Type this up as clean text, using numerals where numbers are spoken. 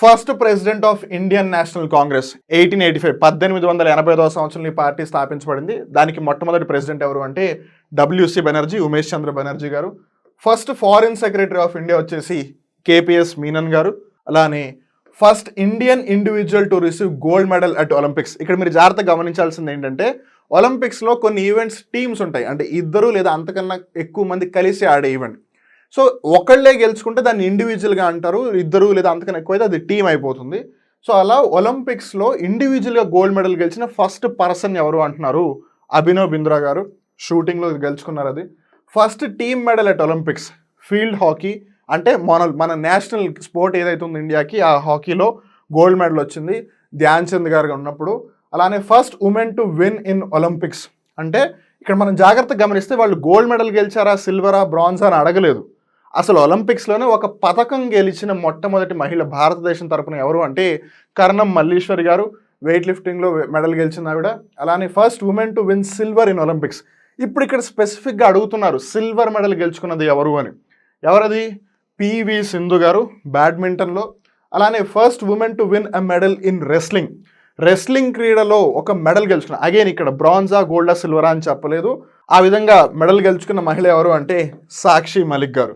First president of Indian national Congress 1885 సంవత్సరంలో ఈ party స్థాపించబడింది. దానికి మొట్టమొదటి ప్రెసిడెంట్ ఎవరు అంటే WC బెనర్జీ, ఉమేష్ చంద్ర బెనర్జీ గారు. First foreign secretary of India వచ్చేసి KPS మీనన్ గారు. అలానే first Indian individual to receive gold medal at Olympics. ఇక్కడ మీరు జాగ్రత్తగా గమనించాల్సింది ఏంటంటే ఒలింపిక్స్లో కొన్ని ఈవెంట్స్ టీమ్స్ ఉంటాయి, అంటే ఇద్దరు లేదా అంతకన్నా ఎక్కువ మంది కలిసి ఆడే ఈవెంట్. సో ఒకళ్ళే గెలుచుకుంటే దాన్ని ఇండివిజువల్గా అంటారు, ఇద్దరు లేదా అంతకన్నా ఎక్కువైతే అది టీం అయిపోతుంది. సో అలా ఒలింపిక్స్లో ఇండివిజువల్గా గోల్డ్ మెడల్ గెలిచిన ఫస్ట్ పర్సన్ ఎవరు అంటున్నారు, అభినవ్ బింద్రా గారు. షూటింగ్లో గెలుచుకున్నారు అది. First team medal at Olympics field hockey, అంటే మన నేషనల్ స్పోర్ట్ ఏదైతే ఉంది ఇండియాకి, ఆ హాకీలో గోల్డ్ మెడల్ వచ్చింది ధ్యాన్ చంద్ గారు ఉన్నప్పుడు. అలానే first women to win in Olympics, అంటే ఇక్కడ మనం జాగ్రత్తగా గమనిస్తే వాళ్ళు గోల్డ్ మెడల్ గెలిచారా, సిల్వరా, బ్రాంజా అని అడగలేదు. అసలు ఒలింపిక్స్లోనే ఒక పథకం గెలిచిన మొట్టమొదటి మహిళ భారతదేశం తరపున ఎవరు అంటే కర్ణం మల్లీశ్వరి గారు, వెయిట్ లిఫ్టింగ్లో మెడల్ గెలిచింది ఆవిడ. అలానే first women to win silver in Olympics. ఇప్పుడు ఇక్కడ స్పెసిఫిక్గా అడుగుతున్నారు సిల్వర్ మెడల్ గెలుచుకున్నది ఎవరు అని. ఎవరది? PV సింధు గారు బ్యాడ్మింటన్లో. అలానే first women to win a medal in wrestling క్రీడలో ఒక మెడల్ గెలుచుకున్న, అగైన్ ఇక్కడ బ్రాంజా, గోల్డా, సిల్వరా అని చెప్పలేదు. ఆ విధంగా మెడల్ గెలుచుకున్న మహిళ ఎవరు అంటే సాక్షి మలిక్ గారు.